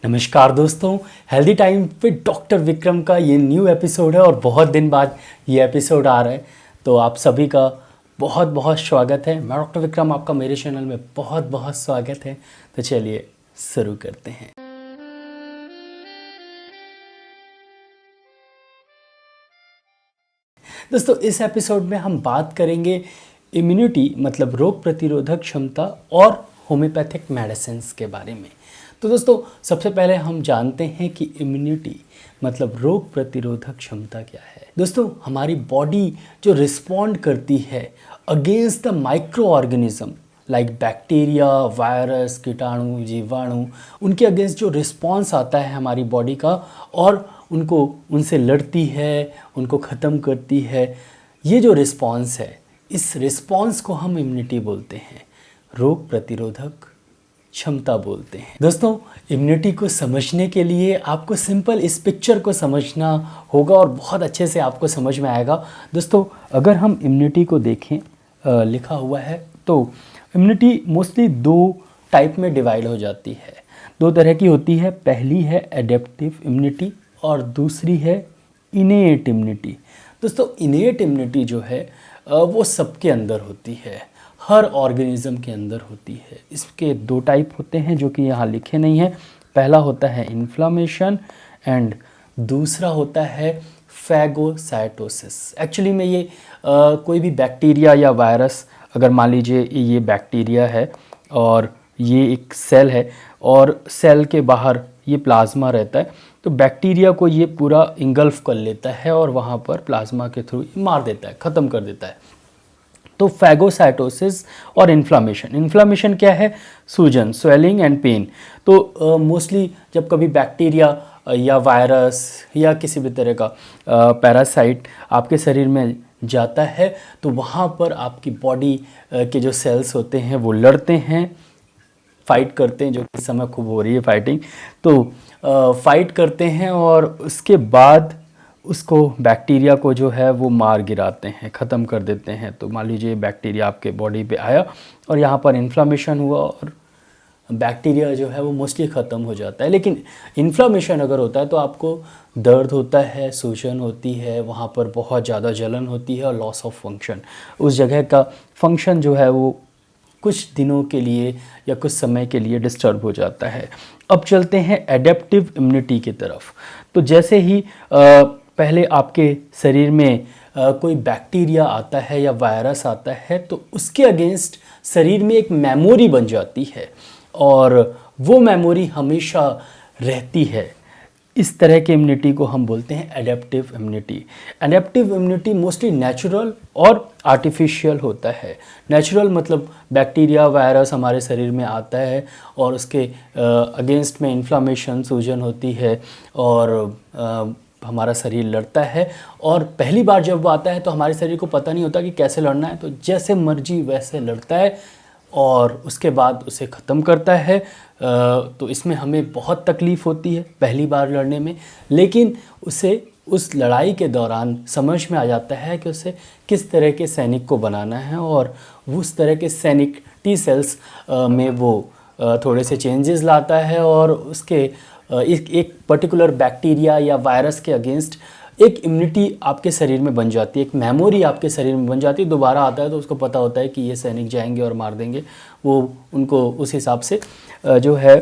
नमस्कार दोस्तों, healthy time with doctor Vikram का ये न्यू एपिसोड है और बहुत दिन बाद ये एपिसोड आ रहा है। तो आप सभी का बहुत बहुत स्वागत है। मैं डॉक्टर विक्रम, आपका मेरे चैनल में बहुत बहुत स्वागत है। तो चलिए शुरू करते हैं। दोस्तों, इस एपिसोड में हम बात करेंगे इम्यूनिटी मतलब रोग प्रतिरोधक क्षमता और होम्योपैथिक मेडिसिन के बारे में। तो दोस्तों, सबसे पहले हम जानते हैं कि इम्यूनिटी मतलब रोग प्रतिरोधक क्षमता क्या है। दोस्तों, हमारी बॉडी जो रिस्पॉन्ड करती है against the micro organism like bacteria, virus, कीटाणु, जीवाणु, उनके अगेंस्ट जो रिस्पॉन्स आता है हमारी बॉडी का और उनसे लड़ती है, उनको ख़त्म करती है। ये जो रिस्पॉन्स है, इस रिस्पॉन्स को हम इम्यूनिटी बोलते हैं, रोग प्रतिरोधक क्षमता बोलते हैं। दोस्तों, इम्यूनिटी को समझने के लिए आपको सिंपल इस पिक्चर को समझना होगा और बहुत अच्छे से आपको समझ में आएगा। दोस्तों, अगर हम इम्यूनिटी को देखें, लिखा हुआ है, तो इम्यूनिटी मोस्टली दो टाइप में डिवाइड हो जाती है। दो तरह की होती है। पहली है एडेप्टिव इम्यूनिटी और दूसरी है इनेट इम्यूनिटी। दोस्तों, इनेट इम्यूनिटी जो है वो सबके अंदर होती है, हर ऑर्गेनिज्म के अंदर होती है। इसके दो टाइप होते हैं जो कि यहाँ लिखे नहीं हैं। पहला होता है इन्फ्लामेशन एंड दूसरा होता है फैगोसाइटोसिस। एक्चुअली में ये कोई भी बैक्टीरिया या वायरस, अगर मान लीजिए ये बैक्टीरिया है और ये एक सेल है और सेल के बाहर ये प्लाज्मा रहता है, तो बैक्टीरिया को ये पूरा इंगल्फ कर लेता है और वहाँ पर प्लाज्मा के थ्रू मार देता है, ख़त्म कर देता है। तो फैगोसाइटोसिस और इन्फ्लामेशन क्या है? सूजन, स्वेलिंग एंड पेन। तो मोस्टली जब कभी बैक्टीरिया या वायरस या किसी भी तरह का पैरासाइट आपके शरीर में जाता है तो वहाँ पर आपकी बॉडी के जो सेल्स होते हैं वो लड़ते हैं, फाइट करते हैं, जो कि इस समय खूब हो रही है फाइटिंग। तो फाइट करते हैं और उसके बाद उसको बैक्टीरिया को जो है वो मार गिराते हैं, ख़त्म कर देते हैं। तो मान लीजिए बैक्टीरिया आपके बॉडी पे आया और यहाँ पर इन्फ्लामेशन हुआ और बैक्टीरिया जो है वो मोस्टली ख़त्म हो जाता है। लेकिन इन्फ्लामेशन अगर होता है तो आपको दर्द होता है, सूजन होती है, वहाँ पर बहुत ज़्यादा जलन होती है और लॉस ऑफ फंक्शन, उस जगह का फंक्शन जो है वो कुछ दिनों के लिए या कुछ समय के लिए डिस्टर्ब हो जाता है। अब चलते हैं एडेप्टिव इम्यूनिटी की तरफ। तो जैसे ही पहले आपके शरीर में कोई बैक्टीरिया आता है या वायरस आता है तो उसके अगेंस्ट शरीर में एक मेमोरी बन जाती है और वो मेमोरी हमेशा रहती है। इस तरह के इम्यूनिटी को हम बोलते हैं adaptive immunity. Adaptive immunity mostly natural और आर्टिफिशियल होता है। नेचुरल मतलब बैक्टीरिया, वायरस हमारे शरीर में आता है और उसके अगेंस्ट में इन्फ्लामेशन, सूजन होती है और हमारा शरीर लड़ता है। और पहली बार जब वो आता है तो हमारे शरीर को पता नहीं होता कि कैसे लड़ना है, तो जैसे मर्जी वैसे लड़ता है और उसके बाद उसे ख़त्म करता है। तो इसमें हमें बहुत तकलीफ़ होती है पहली बार लड़ने में, लेकिन उसे उस लड़ाई के दौरान समझ में आ जाता है कि उसे किस तरह के सैनिक को बनाना है और उस तरह के सैनिक टी सेल्स में वो थोड़े से चेंजेस लाता है और उसके एक पर्टिकुलर बैक्टीरिया या वायरस के अगेंस्ट एक इम्यूनिटी आपके शरीर में बन जाती है, एक मेमोरी आपके शरीर में बन जाती है। दोबारा आता है तो उसको पता होता है कि ये सैनिक जाएंगे और मार देंगे, वो उनको उस हिसाब से जो है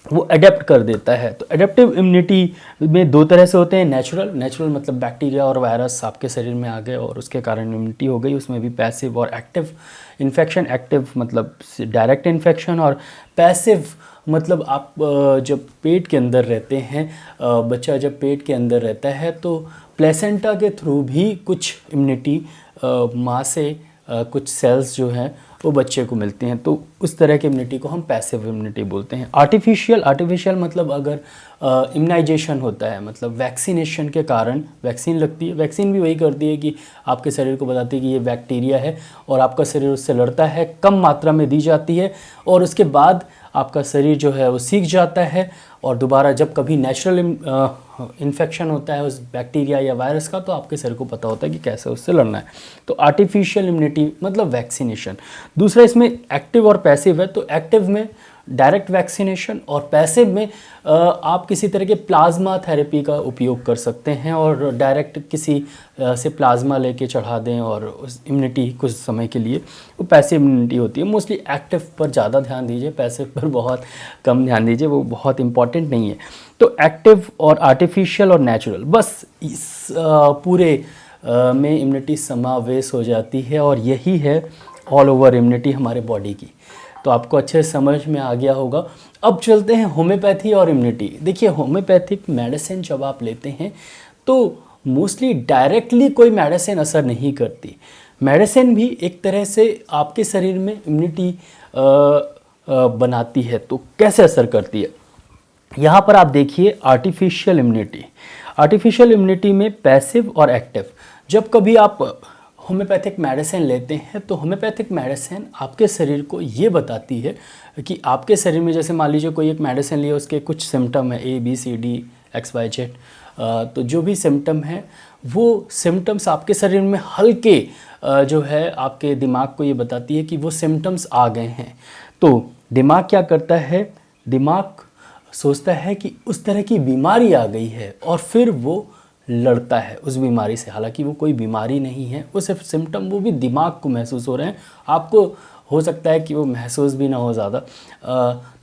वो अडेप्ट कर देता है। तो एडेप्टिव इम्यूनिटी में दो तरह से होते हैं। नेचुरल मतलब बैक्टीरिया और वायरस आपके शरीर में आ गए और उसके कारण इम्यूनिटी हो गई। उसमें भी पैसिव और एक्टिव इन्फेक्शन। एक्टिव मतलब डायरेक्ट इन्फेक्शन और पैसिव मतलब आप जब पेट के अंदर रहते हैं, बच्चा जब पेट के अंदर रहता है तो प्लेसेंटा के थ्रू भी कुछ इम्यूनिटी माँ से कुछ सेल्स जो हैं वो बच्चे को मिलती हैं। तो उस तरह की इम्यूनिटी को हम पैसिव इम्यूनिटी बोलते हैं। आर्टिफिशियल मतलब अगर इम्यूनाइजेशन होता है, मतलब वैक्सीनेशन के कारण वैक्सीन लगती है। वैक्सीन भी वही करती है कि आपके शरीर को बताती है कि ये बैक्टीरिया है और आपका शरीर उससे लड़ता है, कम मात्रा में दी जाती है और उसके बाद आपका शरीर जो है वो सीख जाता है और दोबारा जब कभी नेचुरल इन्फेक्शन होता है उस बैक्टीरिया या वायरस का तो आपके शरीर को पता होता है कि कैसे उससे लड़ना है। तो आर्टिफिशियल इम्यूनिटी मतलब वैक्सीनेशन। दूसरा इसमें एक्टिव और पैसिव है। तो एक्टिव में डायरेक्ट वैक्सीनेशन, और पैसिव में आप किसी तरह के प्लाज्मा थेरेपी का उपयोग कर सकते हैं और डायरेक्ट किसी से प्लाज्मा लेके चढ़ा दें और उस इम्यूनिटी कुछ समय के लिए, वो पैसिव इम्यूनिटी होती है। मोस्टली एक्टिव पर ज़्यादा ध्यान दीजिए, पैसिव पर बहुत कम ध्यान दीजिए, वो बहुत इंपॉर्टेंट नहीं है। तो एक्टिव और आर्टिफिशियल और नेचुरल, बस इस पूरे में इम्यूनिटी समावेश हो जाती है, और यही है ऑल ओवर इम्यूनिटी हमारे बॉडी की। तो आपको अच्छे से समझ में आ गया होगा। अब चलते हैं होम्योपैथी और इम्यूनिटी। देखिए, होम्योपैथिक मेडिसिन जब आप लेते हैं तो मोस्टली डायरेक्टली कोई मेडिसिन असर नहीं करती। मेडिसिन भी एक तरह से आपके शरीर में इम्यूनिटी बनाती है। तो कैसे असर करती है, यहाँ पर आप देखिए आर्टिफिशियल इम्यूनिटी। आर्टिफिशियल इम्यूनिटी में पैसिव और एक्टिव, जब कभी आप होम्योपैथिक मेडिसिन लेते हैं तो होम्योपैथिक मेडिसिन आपके शरीर को ये बताती है कि आपके शरीर में, जैसे मान लीजिए कोई एक मेडिसिन लिए, उसके कुछ सिम्टम है ABCD XYZ, तो जो भी सिम्टम है वो सिम्टम्स आपके शरीर में हल्के जो है आपके दिमाग को ये बताती है कि वो सिम्टम्स आ गए हैं। तो दिमाग क्या करता है, दिमाग सोचता है कि उस तरह की बीमारी आ गई है और फिर वो लड़ता है उस बीमारी से। हालांकि वो कोई बीमारी नहीं है, वो सिर्फ सिम्टम वो भी दिमाग को महसूस हो रहे हैं, आपको हो सकता है कि वो महसूस भी ना हो ज़्यादा।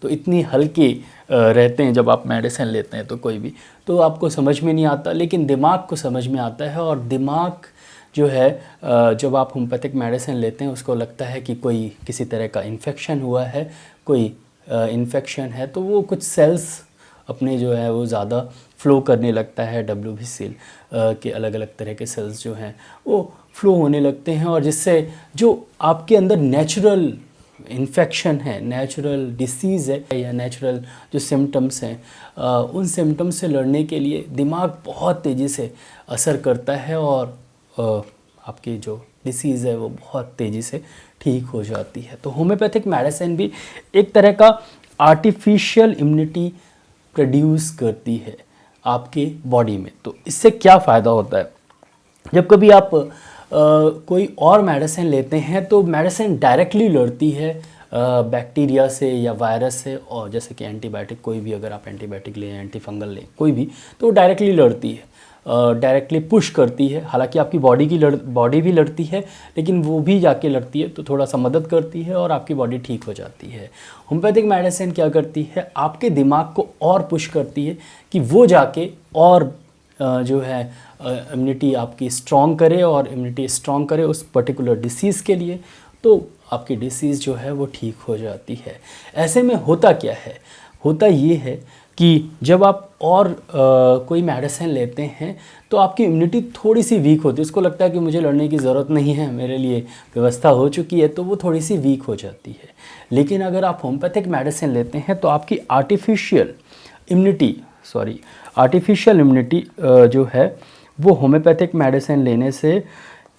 तो इतनी हल्के रहते हैं जब आप मेडिसिन लेते हैं तो कोई भी, तो आपको समझ में नहीं आता, लेकिन दिमाग को समझ में आता है। और दिमाग जो है जब आप होम्योपैथिक मेडिसिन लेते हैं उसको लगता है कि कोई किसी तरह का इन्फेक्शन हुआ है, कोई इन्फेक्शन है, तो वो कुछ सेल्स अपने जो है वो ज़्यादा फ्लो करने लगता है। WBC सेल के अलग अलग तरह के सेल्स जो हैं वो फ्लो होने लगते हैं, और जिससे जो आपके अंदर नेचुरल इन्फेक्शन है, नेचुरल डिसीज़ है या नेचुरल जो सिम्टम्स हैं, उन सिम्टम्स से लड़ने के लिए दिमाग बहुत तेज़ी से असर करता है, और आपकी जो डिसीज़ है वो बहुत तेज़ी से ठीक हो जाती है। तो होम्योपैथिक मेडिसिन भी एक तरह का आर्टिफिशियल इम्यूनिटी प्रोड्यूस करती है आपके बॉडी में। तो इससे क्या फ़ायदा होता है, जब कभी आप कोई और मेडिसिन लेते हैं तो मेडिसिन डायरेक्टली लड़ती है बैक्टीरिया से या वायरस से, और जैसे कि एंटीबायोटिक, कोई भी अगर आप एंटीबायोटिक लें, एंटी फंगल लें, कोई भी, तो डायरेक्टली लड़ती है, डायरेक्टली पुश करती है। हालांकि आपकी बॉडी भी लड़ती है, लेकिन वो भी जाके लड़ती है तो थोड़ा सा मदद करती है और आपकी बॉडी ठीक हो जाती है। होम्योपैथिक मेडिसिन क्या करती है, आपके दिमाग को और पुश करती है कि वो जाके और जो है इम्यूनिटी आपकी स्ट्रॉन्ग करे, और इम्यूनिटी स्ट्रॉन्ग करे उस पर्टिकुलर डिसीज़ के लिए, तो आपकी डिसीज़ जो है वो ठीक हो जाती है। ऐसे में होता क्या है, होता ये है कि जब आप और कोई मेडिसिन लेते हैं तो आपकी इम्यूनिटी थोड़ी सी वीक होती है, उसको लगता है कि मुझे लड़ने की ज़रूरत नहीं है, मेरे लिए व्यवस्था हो चुकी है, तो वो थोड़ी सी वीक हो जाती है। लेकिन अगर आप होम्योपैथिक मेडिसिन लेते हैं तो आपकी आर्टिफिशियल इम्यूनिटी जो है वो होम्योपैथिक मेडिसिन लेने से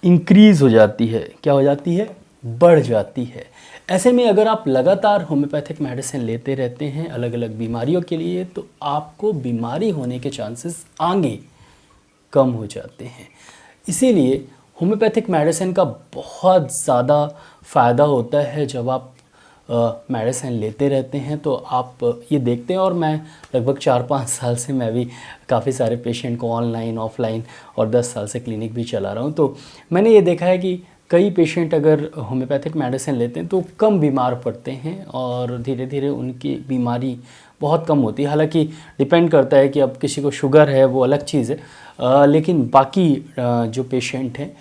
इंक्रीज़ हो जाती है। क्या हो जाती है, बढ़ जाती है। ऐसे में अगर आप लगातार होम्योपैथिक मेडिसिन लेते रहते हैं अलग अलग बीमारियों के लिए, तो आपको बीमारी होने के चांसेस आगे कम हो जाते हैं। इसीलिए होम्योपैथिक मेडिसिन का बहुत ज़्यादा फ़ायदा होता है जब आप मेडिसिन लेते रहते हैं। तो आप ये देखते हैं, और मैं लगभग 4-5 साल से मैं भी काफ़ी सारे पेशेंट को ऑनलाइन ऑफलाइन और 10 साल से क्लिनिक भी चला रहा हूँ। तो मैंने ये देखा है कि कई पेशेंट अगर होम्योपैथिक मेडिसिन लेते हैं तो कम बीमार पड़ते हैं, और धीरे धीरे उनकी बीमारी बहुत कम होती है। हालांकि डिपेंड करता है कि अब किसी को शुगर है वो अलग चीज़ है, लेकिन बाकी जो पेशेंट हैं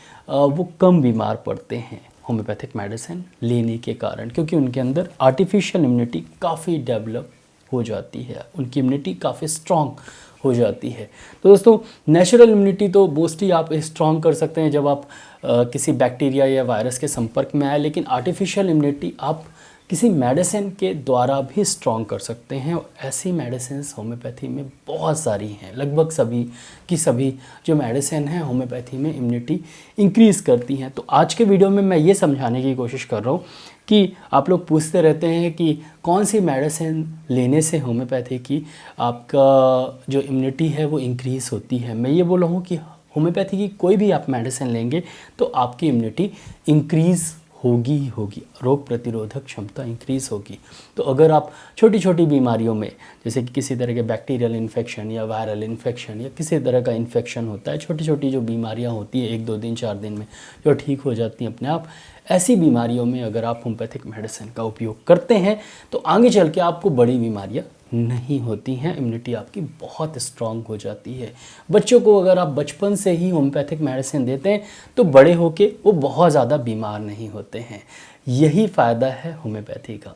वो कम बीमार पड़ते हैं होम्योपैथिक मेडिसिन लेने के कारण, क्योंकि उनके अंदर आर्टिफिशियल इम्यूनिटी काफ़ी डेवलप हो जाती है, उनकी इम्यूनिटी काफ़ी स्ट्रॉन्ग हो जाती है। तो दोस्तों, नेचुरल इम्यूनिटी तो मोस्टली आप स्ट्रॉन्ग कर सकते हैं जब आप किसी बैक्टीरिया या वायरस के संपर्क में आए, लेकिन आर्टिफिशियल इम्यूनिटी आप किसी मेडिसिन के द्वारा भी स्ट्रॉन्ग कर सकते हैं। और ऐसी मेडिसिन होम्योपैथी में बहुत सारी हैं, लगभग सभी की सभी जो मेडिसिन हैं होम्योपैथी में इम्यूनिटी इंक्रीज़ करती हैं। तो आज के वीडियो में मैं ये समझाने की कोशिश कर रहा हूँ कि आप लोग पूछते रहते हैं कि कौन सी मेडिसिन लेने से होम्योपैथी की आपका जो इम्यूनिटी है वो इंक्रीज़ होती है। मैं ये बोल रहा हूँ कि होम्योपैथी की कोई भी आप मेडिसिन लेंगे तो आपकी इम्यूनिटी इंक्रीज़ होगी ही होगी, रोग प्रतिरोधक क्षमता इंक्रीज़ होगी। तो अगर आप छोटी छोटी बीमारियों में, जैसे कि किसी तरह के बैक्टीरियल इन्फेक्शन या वायरल इन्फेक्शन या किसी तरह का इन्फेक्शन होता है, छोटी छोटी जो बीमारियां होती है 1-2 दिन 4 दिन में जो ठीक हो जाती हैं अपने आप, ऐसी बीमारियों में अगर आप होम्योपैथिक मेडिसिन का उपयोग करते हैं तो आगे चल के आपको बड़ी बीमारियां नहीं होती हैं, इम्यूनिटी आपकी बहुत स्ट्रांग हो जाती है। बच्चों को अगर आप बचपन से ही होम्योपैथिक मेडिसिन देते हैं तो बड़े होके वो बहुत ज़्यादा बीमार नहीं होते हैं। यही फ़ायदा है होम्योपैथी का,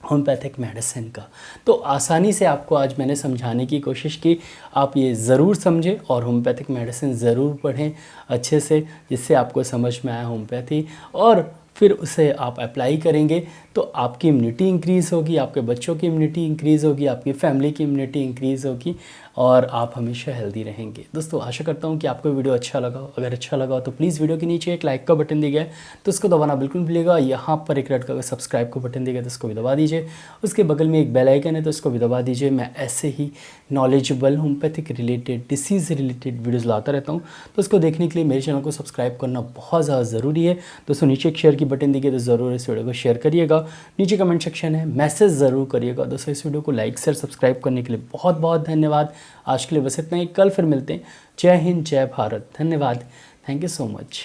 होम्योपैथिक मेडिसिन का। तो आसानी से आपको आज मैंने समझाने की कोशिश की, आप ये ज़रूर समझें और होम्योपैथिक मेडिसिन ज़रूर पढ़ें अच्छे से, जिससे आपको समझ में आए होम्योपैथी, और फिर उसे आप अप्लाई करेंगे तो आपकी इम्यूनिटी इंक्रीज़ होगी, आपके बच्चों की इम्यूनिटी इंक्रीज़ होगी, आपकी फैमिली की इम्यूनिटी इंक्रीज़ होगी और आप हमेशा हेल्दी रहेंगे। दोस्तों आशा करता हूँ कि आपको वीडियो अच्छा लगा हो। अगर अच्छा लगा हो तो प्लीज़ वीडियो के नीचे एक लाइक का बटन दिया गया है तो उसको दबाना बिल्कुल भूलिएगा। यहाँ पर एक रेड कलर का सब्सक्राइब का बटन दिया गया तो उसको भी दबा दीजिए। उसके बगल में एक बेल आइकन है तो उसको भी दबा दीजिए। मैं ऐसे ही knowledgeable homeopathic related, disease related videos लाता रहता हूँ, तो उसको देखने के लिए मेरे चैनल को सब्सक्राइब करना बहुत ज़्यादा ज़रूरी है। दोस्तों नीचे एक शेयर की बटन दी गई तो ज़रूर इस वीडियो को शेयर करिएगा। नीचे कमेंट सेक्शन है, मैसेज ज़रूर करिएगा। दोस्तों इस वीडियो को लाइक शेयर सब्सक्राइब करने के लिए बहुत बहुत धन्यवाद। आज के लिए बस इतना ही, कल फिर मिलते हैं। जय हिंद, जय भारत, धन्यवाद, थैंक यू सो मच।